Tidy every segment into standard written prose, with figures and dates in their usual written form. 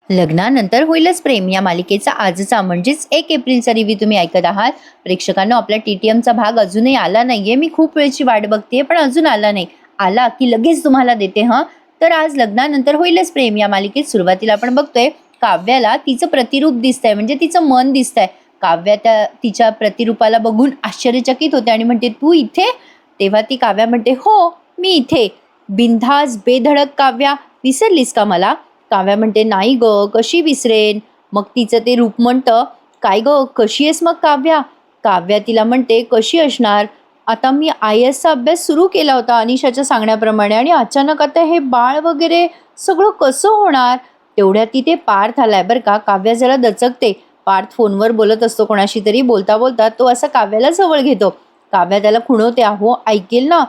लग्नानंतर होईलच प्रेम या मालिकेचा आजचा म्हणजेच 1 एप्रिलचा रिव्ह्यू तुम्ही ऐकत आहात. प्रेक्षकांनो, आपला TTMचा भाग अजूनही आला नाहीये. मी खूप वेळची वाट बघतेय पण अजून आला नाही. आला की लगेच तुम्हाला देते हं. तर आज लग्नानंतर होईलच प्रेम या मालिकेत सुरुवातीला आपण बघतोय काव्याला तिचं प्रतिरूप दिसतंय, म्हणजे तिचं मन दिसतंय. काव्या तिच्या प्रतिरूपाला बघून आश्चर्यचकित होते आणि म्हणते, तू इथे? तेव्हा ती काव्या म्हणते, हो मी इथे. बिनधास्त बेधडक काव्या, विसरलीस का मला? काव्या म्हणते, नाही ग, कशी विसरेन? मग तिचं ते रूप म्हणतं, काय ग कशी आहेस मग काव्या? काव्या तिला म्हणते, कशी असणार? आता मी IASचा अभ्यास सुरू केला होता अनिशाच्या सांगण्याप्रमाणे, आणि अचानक आता हे बाळ वगैरे सगळं कसं होणार? तेवढ्यात तिथे पार्थ आलाय बरं का. काव्या जरा दचकते. पार्थ फोनवर बोलत असतो कोणाशी तरी. बोलता बोलता तो असा काव्याला जवळ घेतो. काव्या त्याला खुणवते, अहो ऐकेल ना?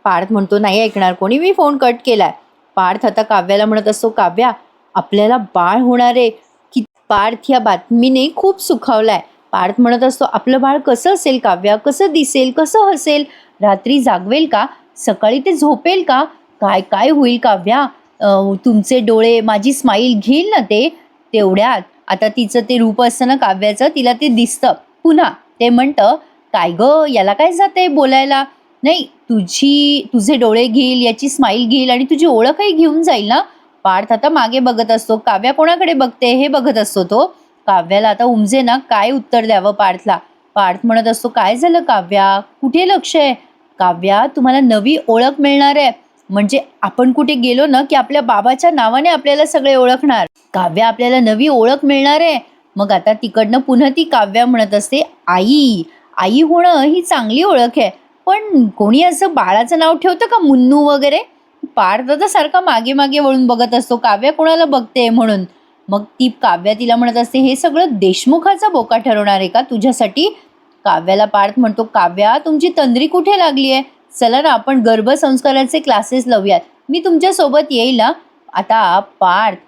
पार्थ म्हणतो, नाही ऐकणार कोणी, मी फोन कट केलाय. पार्थ आता काव्याला म्हणत असतो, काव्या आपल्याला बाळ होणार आहे की? पार्थ या बातमीने खूप सुखावलाय. पार्थ म्हणत असतो, आपलं बाळ कसं असेल काव्या? कसं दिसेल? कसं हसेल? रात्री जागवेल का? सकाळी ते झोपेल का? काय काय होईल काव्या? तुमचे डोळे माझी स्माईल घेईल ना ते? तेवढ्यात आता तिचं ते रूप असतं ना काव्याचं, तिला ते दिसतं पुन्हा. ते म्हणतं, काय ग याला काय जाते बोलायला? नाही, तुझे डोळे घेईल, याची स्माईल घेईल आणि तुझी ओळखही घेऊन जाईल ना? पार्थ आता मागे बघत असतो. काव्या कोणाकडे बघते हे बघत असतो तो. काव्याला आता उमजे ना काय उत्तर द्यावं पार्थला. पार्थ म्हणत असतो, काय झालं काव्या? कुठे लक्ष आहे? काव्या, तुम्हाला नवी ओळख मिळणार आहे. म्हणजे आपण कुठे गेलो ना की आपल्या बाबाच्या नावाने आपल्याला सगळे ओळखणार. काव्या, आपल्याला नवी ओळख मिळणार आहे. मग आता तिकडनं पुन्हा ती काव्या म्हणत असते, आई आई होणं ही चांगली ओळख आहे, पण कोणी असं बाळाचं नाव ठेवतं का, मुन्नू वगैरे? पार्थ तर सारखा मागे मागे वळून बघत असतो, काव्या कोणाला बघते म्हणून. मग ती काव्या तिला म्हणत असते, हे सगळं देशमुखाचा बोका ठरवणार आहे का तुझ्यासाठी? काव्याला पार्थ म्हणतो, काव्या तुमची तंद्री कुठे लागली आहे? चला ना आपण गर्भसंस्काराचे क्लासेस लावूयात, मी तुमच्या सोबत येईल ना. आता पार्थ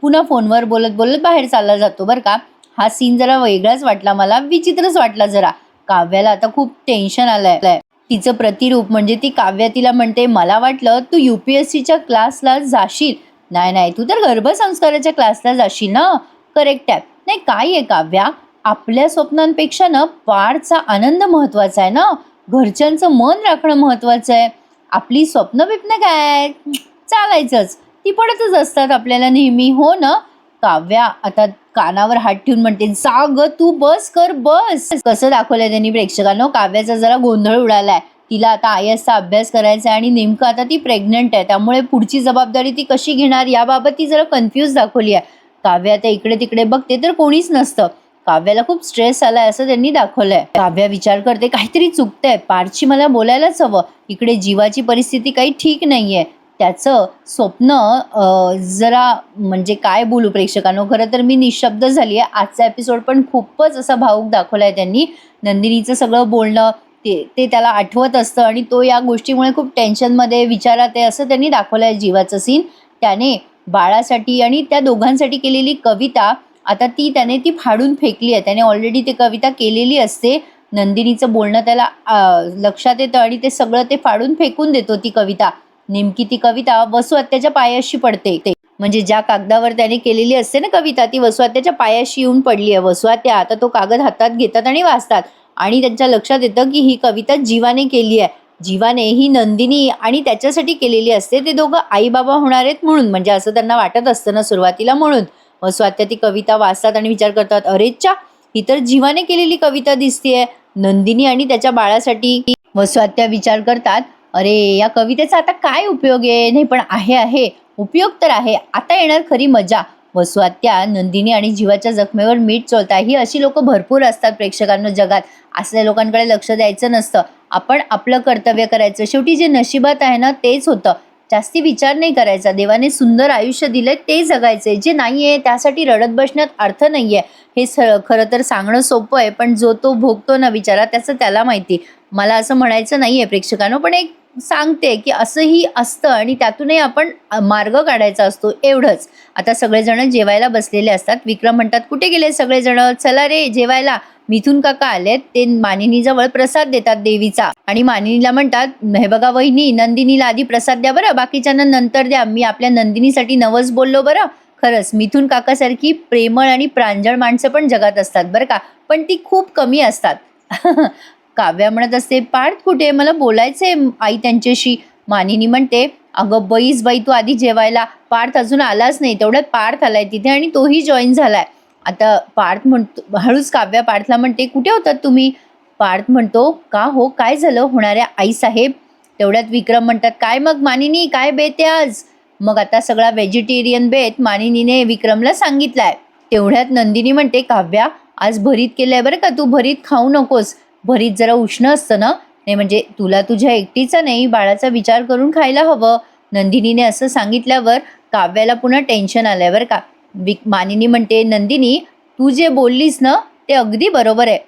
पुन्हा फोनवर बोलत बोलत बाहेर चालला जातो बरं का. हा सीन जरा वेगळाच वाटला मला, विचित्रच वाटला जरा. काव्याला आता खूप टेन्शन आलंय. तिचं प्रतिरूप म्हणजे ती काव्या तिला म्हणते, मला वाटलं तू UPSCच्या क्लासला जाशील. नाही नाही, तू तर गर्भसंस्काराच्या क्लासला जाशील ना. करेक्ट आहे. नाही, काय आहे काव्या, आपल्या स्वप्नांपेक्षा ना पार्थचा आनंद महत्वाचा आहे ना. घरच्यांचं मन राखणं महत्वाचं आहे. आपली स्वप्न बिप्न काय चालायचंच, ती पडतच असतात आपल्याला नेहमी, हो ना. काव्या आता कानावर हात ठेवून म्हणते, जा ग तू, बस कर बस. कसं दाखवलंय त्यांनी प्रेक्षकांनो, काव्याचा जरा गोंधळ उडालाय. तिला आता IASचा अभ्यास करायचा आहे आणि नेमकं आता ती प्रेग्नंट आहे, त्यामुळे पुढची जबाबदारी ती कशी घेणार याबाबत ती जरा कन्फ्यूज दाखवली आहे. काव्या आता इकडे तिकडे बघते तर कोणीच नसतं. काव्याला खूप स्ट्रेस आलाय असं त्यांनी दाखवलंय. काव्या विचार करते, काहीतरी चुकतंय, पार्थची मला बोलायलाच हवं. इकडे जीवाची परिस्थिती काही ठीक नाहीये. त्याचं स्वप्न जरा म्हणजे काय बोलू प्रेक्षकांनो, खरं तर मी निशब्द झाली आहे. आजचा एपिसोड पण खूपच असा भावूक दाखवलाय त्यांनी. नंदिनीचं सगळं बोलणं ते त्याला आठवत असतं आणि तो या गोष्टीमुळे खूप टेन्शनमध्ये विचारात आहे असं त्यांनी दाखवलंय जीवाचं सीन. त्याने बाळासाठी आणि त्या दोघांसाठी केलेली कविता आता त्याने ती फाडून फेकली आहे. त्याने ऑलरेडी ती कविता केलेली असते. नंदिनीचं बोलणं त्याला लक्षात येतं आणि ते सगळं ते फाडून फेकून देतो ती कविता. नेमकी ती कविता वसुहत्याच्या पायाशी पडते. म्हणजे ज्या कागदावर त्याने केलेली असते ना कविता, ती वसुहत्याच्या पायाशी येऊन पडली आहे. वसुहत्या आता तो कागद हातात घेतात आणि वाचतात आणि त्यांच्या लक्षात येतं की ही कविता जीवाने केली आहे. जीवाने ही नंदिनी आणि त्याच्यासाठी केलेली असते. ते दोघं आई बाबा होणार आहेत म्हणून, म्हणजे असं त्यांना वाटत असतं ना सुरुवातीला, म्हणून. वसुहत्या ती कविता वाचतात आणि विचार करतात, अरे च्या, ही तर जीवाने केलेली कविता दिसतीये, नंदिनी आणि त्याच्या बाळासाठी. वसुहत्या विचार करतात, अरे या कवितेचा आता काय उपयोग आहे? नाही पण आहे उपयोग तर आहे. आता येणार खरी मजा. वसुहत्या नंदिनी आणि जीवाच्या जखमेवर मीठ चोळतात. ही अशी लोक भरपूर असतात प्रेक्षकांना जगात. असल्या लोकांकडे लक्ष द्यायचं नसतं. आपण आपलं कर्तव्य करायचं. शेवटी जे नशिबात आहे ना तेच होतं. जास्ती विचार नाही करायचा. देवाने सुंदर आयुष्य दिलंय ते जगायचंय. जे नाहीये त्यासाठी रडत बसण्यात अर्थ नाहीये. हे खरं तर सांगणं सोपं आहे, पण जो तो भोगतो ना विचारा त्याचं त्याला माहिती. मला असं म्हणायचं नाहीये प्रेक्षकांनो, पण एक सांगते की असंही असतं आणि त्यातूनही आपण मार्ग काढायचा असतो, एवढंच. आता सगळेजण जेवायला बसलेले असतात. विक्रम म्हणतात, कुठे गेले सगळेजण? चला रे जेवायला. मिथून काका आलेत. ते मानिनीजवळ प्रसाद देतात देवीचा आणि मानिनीला म्हणतात, हे बघा वहिनी, नंदिनीला आधी प्रसाद द्या बरं, बाकीच्यांना नंतर द्या. मी आपल्या नंदिनीसाठी नवस बोललो बरं. खरंच मिथुन काकासारखी प्रेमळ आणि प्रांजळ माणसं पण जगात असतात बरं का, पण ती खूप कमी असतात. काव्या म्हणत असते, पार्थ कुठे, मला बोलायचंय आई त्यांच्याशी. मानिनी म्हणते, अगं बैस बाई, तू आधी जेवायला, पार्थ अजून आलाच नाही. तेवढ्यात पार्थ आलाय तिथे आणि तोही जॉईन झालाय. आता पार्थ म्हणतो, हळूच काव्या पार्थला म्हणते, कुठे होतात तुम्ही? पार्थ म्हणतो, का हो, काय झालं होणाऱ्या आई साहेब? तेवढ्यात विक्रम म्हणतात, काय मग मानिनी, काय बेत आहे आज? मग आता सगळा व्हेजिटेरियन बेत मानिनीने विक्रमला सांगितलाय. तेवढ्यात नंदिनी म्हणते, काव्या आज भरीत केलंय बरं का, तू भरीत खाऊ नकोस. भरीत जरा उष्ण असतं ना, नाही म्हणजे तुला तुझ्या एकटीचा नाही, बाळाचा विचार करून खायला हवं. नंदिनीने असं सांगितल्यावर काव्याला पुन्हा टेन्शन आलंय बरं का. मानिनी म्हणते, नंदिनी तू जे बोललीस ना ते अगदी बरोबर आहे.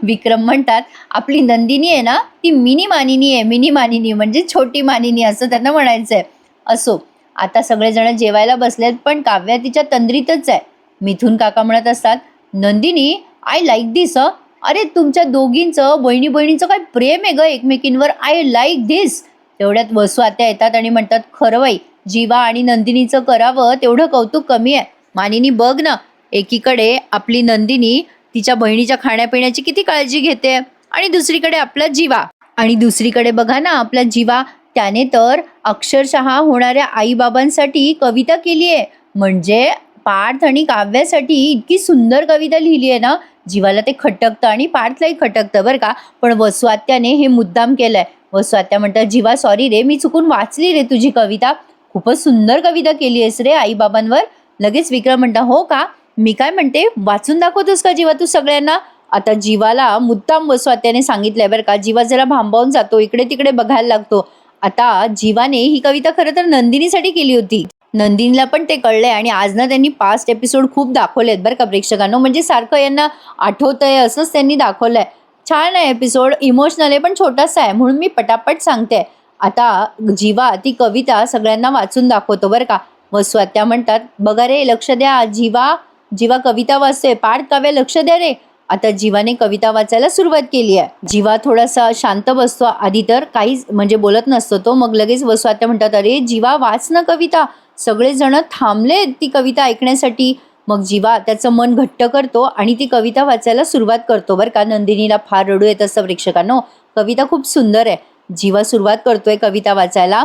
विक्रम म्हणतात, आपली नंदिनी आहे ना ती मिनी मानिनी आहे, मिनी मानिनी म्हणजे छोटी मानिनी असं त्यांना म्हणायचंय. असो, आता सगळेजण जेवायला बसलेत पण काव्या तिच्या तंद्रीतच आहे. मिथुन काका म्हणत असतात, नंदिनी आय लाईक दिस. अरे तुमच्या दोघींचं बहिणी बहिणीचं काय प्रेम आहे ग एकमेकींवर, आय लाईक दिस. तेवढ्यात वसू आत्या येतात आणि म्हणतात, खरं बाई, जीवा आणि नंदिनीचं करावं तेवढं कौतुक कमी आहे. मानिनी बघ ना, एकीकडे आपली नंदिनी तिच्या बहिणीच्या खाण्यापिण्याची किती काळजी घेते आणि दुसरीकडे आपला जीवा, आणि दुसरीकडे बघा ना आपला जीवा, त्याने तर अक्षरशः होणाऱ्या आईबाबांसाठी कविता केली आहे. म्हणजे पार्थ आणि काव्यासाठी इतकी सुंदर कविता लिहिली आहे ना, जीवाला ते खटकतं आणि पार्थलाही खटकतं बरं का. पण वसू आत्याने हे मुद्दाम केलंय. वसू आत्या म्हणतात, जीवा सॉरी रे, मी चुकून वाचली रे तुझी कविता, खूपच सुंदर कविता केली आहेस रे आईबाबांवर. लगेच विक्रम म्हणता, हो का, मी काय म्हणते, वाचून दाखवतोस का जीवा तू सगळ्यांना? आता जीवाला मुद्दाम वसू आत्याने सांगितलंय बरं का. जीवा जरा भांबावून जातो, इकडे तिकडे बघायला लागतो. आता जीवाने ही कविता खरं तर नंदिनीसाठी केली होती. नंदिनीला पण ते कळलंय आणि आज ना त्यांनी पास्ट एपिसोड खूप दाखवलेत बरं का प्रेक्षकांनो, म्हणजे सारखं यांना आठवतंय असंच त्यांनी दाखवलंय. छान आहे एपिसोड, इमोशनल आहे पण छोटासा आहे म्हणून मी पटापट सांगते. आता जीवा ती कविता सगळ्यांना वाचून दाखवतो बरं का. वसू आत्या म्हणतात, बघा रे लक्ष द्या, जीवा जीवा कविता वाचतोय, पाठ काव्य लक्ष द्या रे. आता जीवाने कविता वाचायला सुरुवात केली आहे. जीवा थोडासा शांत बसतो, आधी तर काहीच म्हणजे बोलत नसतो तो. मग लगेच वसू आत्या म्हणतात, अरे जीवा वाच ना कविता. सगळेजण थांबले ती कविता ऐकण्यासाठी. मग जीवा त्याचं मन घट्ट करतो आणि ती कविता वाचायला सुरुवात करतो बरं का. नंदिनीला फार रडू येत असतं प्रेक्षकांनो, कविता खूप सुंदर आहे. जीवा सुरुवात करतोय कविता वाचायला.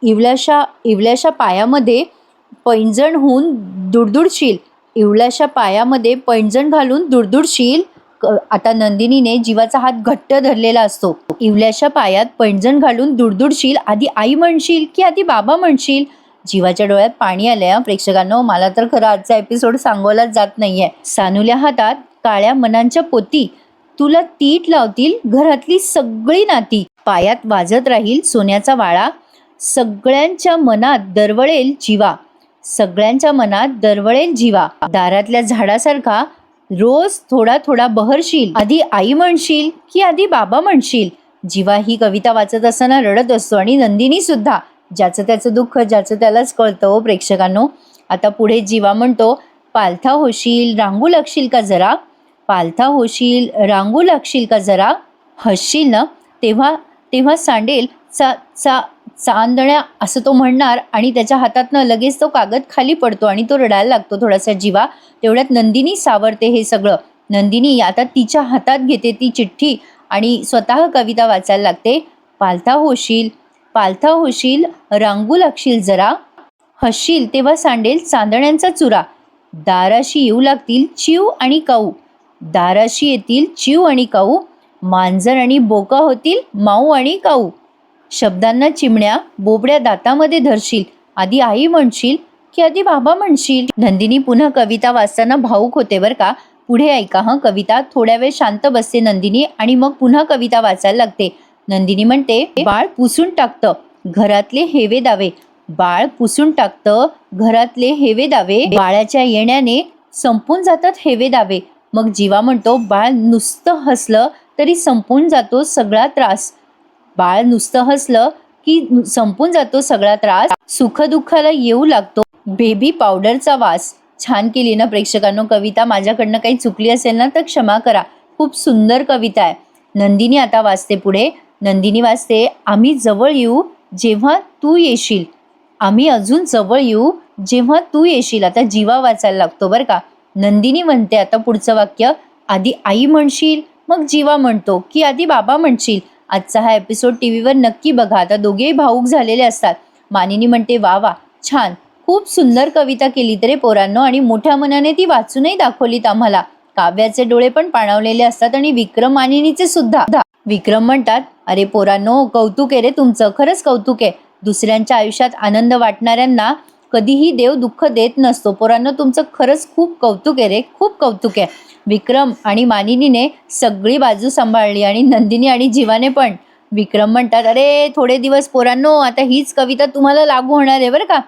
इवल्याशा इवल्याशा पायामध्ये पैंजण होऊन दुडदुडशील, इवल्याशा पायामध्ये पैंजण घालून दुडदुडशील. आता नंदिनीने जीवाचा हात घट्ट धरलेला असतो. इवल्याशा पायात पैंजण घालून दुडदुडशील, आधी आई म्हणशील की आधी बाबा म्हणशील? जीवाच्या डोळ्यात पाणी आलंय प्रेक्षकांनो. मला तर खरं आजचा एपिसोड सांगवलाच जात नाहीये. सानुल्या हातात काळ्या मनांच्या पोती, तुला तीट लावतील घरातली सगळी नाती. पायात वाजत राहील सोन्याचा वाळा, सगळ्यांच्या मनात दरवळेल जीवा, सगळ्यांच्या मनात दरवळेल जीवा. दारातल्या झाडासारखा रोज थोडा थोडा बहरशील, आधी आई म्हणशील की आधी बाबा म्हणशील? जीवा ही कविता वाचत असताना रडत असतो आणि नंदिनी सुद्धा. ज्याचं त्याचं दुःख ज्याचं त्यालाच कळतं हो प्रेक्षकांनो. आता पुढे जीवा म्हणतो, पालथा होशील रांगू लागशील का जरा, पालथा होशील रांगू लागशील का जरा, हसशील ना तेव्हा तेव्हा सांडेल चा चा चांदण्या, असं तो म्हणणार आणि त्याच्या हातातनं लगेच तो कागद खाली पडतो आणि तो रडायला लागतो थोडासा जीवा. तेवढ्यात नंदिनी सावरते हे सगळं. नंदिनी आता तिच्या हातात घेते ती चिठ्ठी आणि स्वतः कविता वाचायला लागते. पालथा होशील रांगू लागशील जरा, हसशील तेव्हा सांडेल चांदण्यांचा चुरा, दाराशी येऊ लागतील चिव आणि काऊ, दाराशी येतील चिव आणि काऊ, मांजर आणि बोका होतील माऊ आणि काऊ, शब्दांना चिमण्या बोबड्या दातामध्ये धरशील, आधी आई म्हणशील की आधी बाबा म्हणशील? नंदिनी पुन्हा कविता वाचताना भाऊक होते बरं का. पुढे ऐका हं कविता. थोड्या वेळ शांत बसते नंदिनी आणि मग पुन्हा कविता वाचायला लागते. नंदिनी म्हणते, बाळ पुसून टाकतं घरातले हेवे दावे, बाळ पुसून टाकतं घरातले हेवे दावे, बाळाच्या येण्याने संपून जातात हेवे दावे. मग जीवा म्हणतो, बाळ नुसतं हसलं तरी संपून जातो सगळा त्रास, बाळ नुसतं हसलं की संपून जातो सगळा त्रास, सुखदुःखाला येऊ लागतो बेबी पावडरचा वास. छान केली ना प्रेक्षकांनो कविता. माझ्याकडनं काही चुकली असेल ना तर क्षमा करा. खूप सुंदर कविता आहे. नंदिनी आता वाचते पुढे. नंदिनी वाचते, आम्ही जवळ येऊ जेव्हा तू येशील, आम्ही अजून जवळ येऊ जेव्हा तू येशील. आता जीवा वाचायला लागतो बरं का. नंदिनी म्हणते आता पुढचं वाक्य, आधी आई म्हणशील मग जीवा म्हणतो की आधी बाबा म्हणशील. आजचा हा एपिसोड टीव्हीवर नक्की बघा. आता दोघेही भाऊक झालेले असतात. मानिनी म्हणते वा वा छान, खूप सुंदर कविता केली रे पोरांनो आणि मोठ्या मनाने ती वाचूनही दाखवलीत आम्हाला. काव्याचे डोळे पण पाणावलेले असतात आणि विक्रम मानिनीचे सुद्धा. विक्रम म्हणतात अरे पोरांनो कौतुक आहे रे तुमचं, खरंच कौतुक आहे. दुसऱ्यांच्या आयुष्यात आनंद वाटणाऱ्यांना कधीही देव दुःख देत नसतो. पोरांनो तुमचं खरंच खूप कौतुक आहे रे, खूप कौतुक आहे. विक्रम आणि मानिनीने सगळी बाजू सांभाळली आणि नंदिनी आणि जीवाने पण. विक्रम म्हणतात अरे थोडे दिवस पोरांनो आता हीच कविता तुम्हाला लागू होणार आहे बरं का.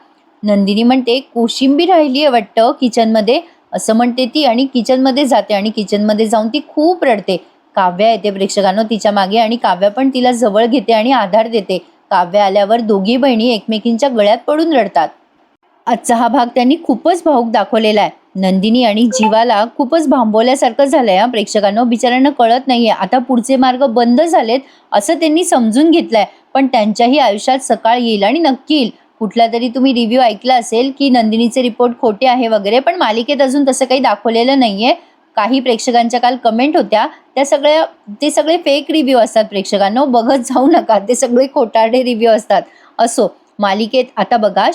नंदिनी म्हणते कोशिंबीर राहिली आहे वाटतं किचनमध्ये, असं म्हणते ती आणि किचनमध्ये जाते आणि किचनमध्ये जाऊन ती खूप रडते. काव्या येते प्रेक्षकांनो तिच्या मागे आणि काव्या पण तिला जवळ घेते आणि आधार देते. काव्या आल्यावर दोघी बहिणी एकमेकींच्या गळ्यात पडून रडतात. आजचा हा भाग त्यांनी खूपच भावूक दाखवलेला आहे. नंदिनी आणि जीवाला खूपच भांबवल्यासारखं झालंय. प्रेक्षकांनो बिचाऱ्यांना कळत नाहीये आता पुढचे मार्ग बंद झालेत असं त्यांनी समजून घेतलंय. पण त्यांच्याही आयुष्यात सकाळ येईल आणि नक्की येईल. कुठला तरी तुम्ही रिव्ह्यू ऐकला असेल की नंदिनीचे रिपोर्ट खोटे आहे वगैरे, पण मालिकेत अजून तसं काही दाखवलेलं नाहीये. काही प्रेक्षकांच्या काल कमेंट होत्या त्या सगळ्या, ते सगळे फेक रिव्ह्यू असतात प्रेक्षकांनो, बघत जाऊ नका, ते सगळे खोटारडे रिव्ह्यू असतात. असो, मालिकेत आता बघा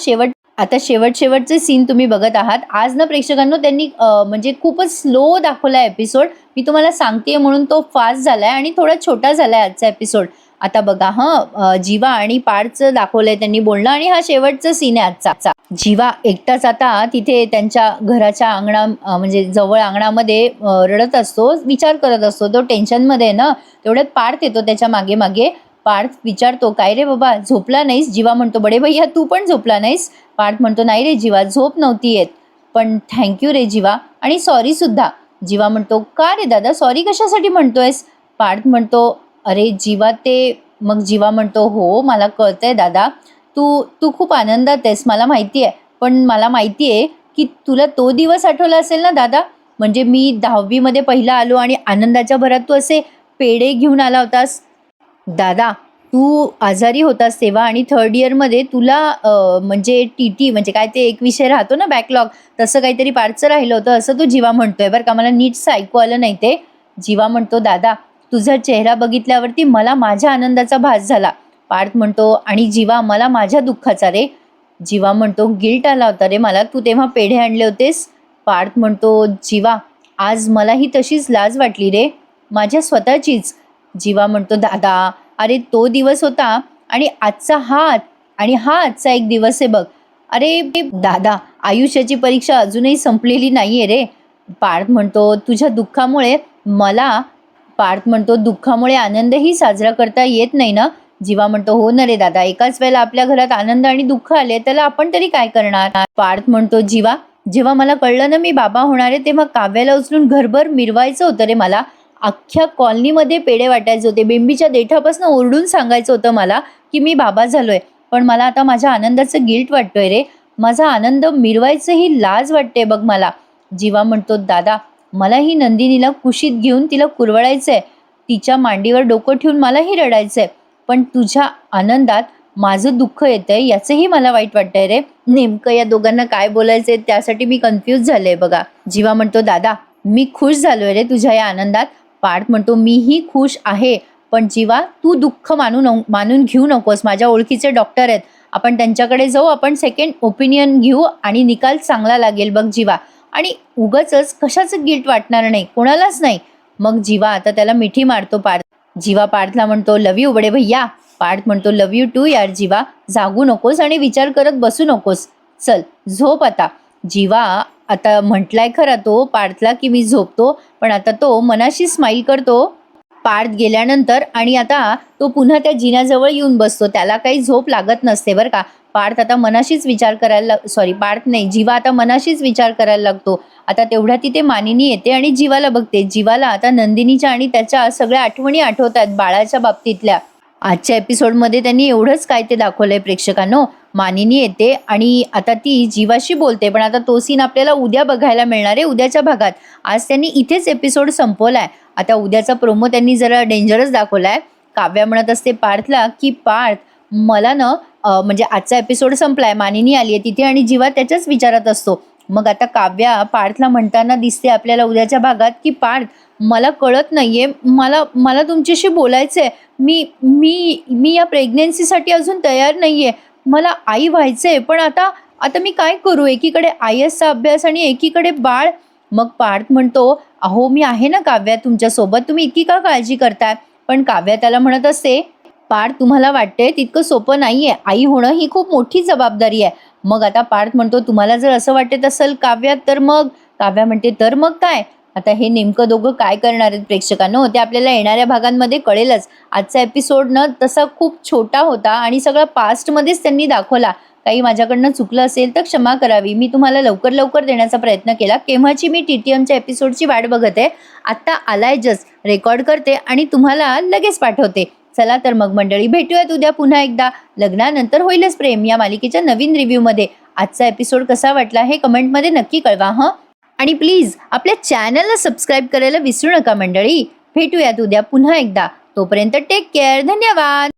शेवटचे सीन तुम्ही बघत आहात. आज ना प्रेक्षकांनो त्यांनी म्हणजे खूपच स्लो दाखवला एपिसोड. मी तुम्हाला सांगते म्हणून तो फास्ट झालाय आणि थोडा छोटा झालाय आजचा एपिसोड. आता बघा जीवा आणि पार्थचं दाखवलंय त्यांनी बोलणं आणि हा शेवटचा सीन आहे आजचा. जीवा एकटाच आता तिथे त्यांच्या घराच्या म्हणजे जवळ अंगणामध्ये रडत असतो, विचार करत असतो. तो टेन्शनमध्ये आहे ना. तेवढ्यात पार्थ येतो त्याच्या मागे मागे. पार्थ विचारतो काय रे बाबा झोपला नाहीस? जीवा म्हणतो बडे भैया तू पण झोपला नाहीस? पार्थ म्हणतो नाही रे जीवा झोप नव्हती येत, पण थँक्यू रे जीवा आणि सॉरी सुद्धा. जीवा म्हणतो का रे दादा सॉरी कशासाठी म्हणतोयस? पार्थ म्हणतो अरे जीवा ते. मग जीवा म्हणतो हो मला कळतंय दादा, तू तू खूप आनंदात आहेस मला माहिती आहे, पण मला माहिती आहे की तुला तो दिवस आठवला असेल ना दादा, म्हणजे मी 10वी पहिला आलो आणि आनंदाच्या भरात तू असे पेढे घेऊन आला होतास. दादा तू आजारी होतास तेव्हा आणि 3rd इयरमध्ये तुला म्हणजे टी म्हणजे काय ते एक विषय राहतो ना बॅकलॉग, तसं काहीतरी पार्टचं राहिलं होतं असं तो जीवा म्हणतोय बरं का. मला नीटचं ऐकू आलं नाही ते. जीवा म्हणतो दादा तुझा चेहरा बघितल्यावरती मला माझ्या आनंदाचा भास झाला. पार्थ म्हणतो आणि जीवा मला माझ्या दुःखाचा रे. जीवा म्हणतो गिल्ट आला होता रे मला, तू तेव्हा पेढे आणले होतेस. पार्थ म्हणतो जीवा आज मलाही तशीच लाज वाटली रे, माझ्या स्वतःचीच. जीवा म्हणतो दादा अरे तो दिवस होता आणि आजचा हा आजचा एक दिवस आहे बघ. अरे दादा आयुष्याची परीक्षा अजूनही संपलेली नाहीये रे. पार्थ म्हणतो तुझ्या दुःखामुळे दुःखामुळे आनंदही साजरा करता येत नाही ना. जीवा म्हणतो हो ना रे दादा, एकाच वेळेला आपल्या घरात आनंद आणि दुःख आले त्याला आपण तरी काय करणार. पार्थ म्हणतो जीवा जेव्हा मला कळलं ना मी बाबा होणार आहे तेव्हा काव्याला उचलून घरभर मिरवायचं होतं रे मला. अख्ख्या कॉलनीमध्ये पेढे वाटायचे होते, बेंबीच्या देठापासून ओरडून सांगायचं होतं मला की मी बाबा झालोय. पण मला आता माझ्या आनंदाचं गिल्ट वाटतोय रे, माझा आनंद मिरवायचं ही लाज वाटते बघ मला. जीवा म्हणतो दादा मलाही नंदिनीला कुशीत घेऊन तिला कुरवडायचंय, तिच्या मांडीवर डोकं ठेवून मलाही रडायचंय, पण तुझ्या आनंदात माझं दुःख येतंय याचंही मला वाईट वाटतंय रे. नेमकं या दोघांना काय बोलायचंय त्यासाठी मी कन्फ्यूज झाले बघा. जीवा म्हणतो दादा मी खुश झालोय रे तुझ्या या आनंदात. पार्थ म्हणतो मीही खुश आहे, पण जीवा तू दुःख मानून घेऊ नकोस. माझ्या ओळखीचे डॉक्टर आहेत, आपण त्यांच्याकडे जाऊ, आपण सेकंड ओपिनियन घेऊ आणि निकाल चांगला लागेल बघ जीवा. आणि उगाचच कशाचं गिल्ट वाटणार नाही कोणालाच नाही. मग जीवा आता त्याला मिठी मारतो पार्थ. जीवा पार्थला म्हणतो लव यू बडे भैया. पार्थ म्हणतो लव यू टू यार जीवा, जागू नकोस आणि विचार करत बसू नकोस, चल झोप आता. जीवा आता म्हटलाय खरा तो पार्थला की मी झोपतो, पण आता तो मनाशी स्माईल करतो पार्थ गेल्यानंतर आणि आता तो पुन्हा त्या जिन्याजवळ येऊन बसतो. त्याला काही झोप लागत नसते बरं का. पार्थ आता मनाशीच विचार करायला जीवा आता मनाशीच विचार करायला लागतो. आता तेवढ्या तिथे मानिनी येते आणि जीवाला बघते. जीवाला आता नंदिनीच्या आणि त्याच्या सगळ्या आठवणी आठवत आहेत बाळाच्या बाबतीतल्या. आजच्या एपिसोडमध्ये त्यांनी एवढंच काय ते दाखवलंय प्रेक्षकांनो. मानिनी येते आणि आता ती जीवाशी बोलते, पण आता तो सीन आपल्याला उद्या बघायला मिळणार आहे उद्याच्या भागात. आज त्यांनी इथेच एपिसोड संपवलाय. आता उद्याचा प्रोमो त्यांनी जरा डेंजरस दाखवलाय. काव्या म्हणत असते पार्थला की पार्थ मला ना म्हणजे आजचा एपिसोड संपलाय, मानिनी आली आहे तिथे आणि जीवा त्याच्याच विचारात असतो. मग आता काव्या पार्थला म्हणताना दिसते आपल्याला उद्याच्या भागात, की पार्थ मला कळत नाहीये, मला मला तुमच्याशी बोलायचंय. मी मी मी या प्रेग्नन्सीसाठी अजून तयार नाहीये. मला आई व्हायचंय, पण आता आता मी काय करू? एकीकडे IASचा अभ्यास आणि एकीकडे बाळ. मग पार्थ म्हणतो, "अहो मी आहे ना काव्या तुमच्यासोबत, तुम्ही इतकी का काळजी करताय?" पण काव्या त्याला म्हणत असते, "पार्थ तुम्हाला वाटतंय तितकं सोपं नाहीये. आई होणं ही खूप मोठी जबाबदारी आहे." मग आता पार्थ म्हणतो, "तुम्हाला जर असं वाटत असेल काव्या तर मग." काव्या म्हणते, "तर मग काय?" आता हे नेमकं दोघं काय करणार आहेत प्रेक्षकांनो, ते आपल्याला येणाऱ्या भागांमध्ये कळेलच. आजचा एपिसोड न तसा खूप छोटा होता आणि सगळा पास्टमध्येच त्यांनी दाखवला. काही माझ्याकडनं चुकलं असेल तर क्षमा करावी. मी तुम्हाला लवकर लवकर देण्याचा प्रयत्न केला. केव्हाची मी TTMच्या एपिसोडची वाट बघत आहे. आत्ता आलाय जस्ट, रेकॉर्ड करते आणि तुम्हाला लगेच पाठवते. चला तर मग मंडळी, भेटूयात उद्या पुन्हा एकदा लग्नानंतर होईलच प्रेम या मालिकेच्या नवीन रिव्ह्यूमध्ये. आजचा एपिसोड कसा वाटला हे कमेंटमध्ये नक्की कळवा हं. आणि प्लीज आपल्या चॅनलला सबस्क्राईब करायला विसरू नका मंडळी. भेटूयात उद्या पुन्हा एकदा. तोपर्यंत टेक केअर. धन्यवाद.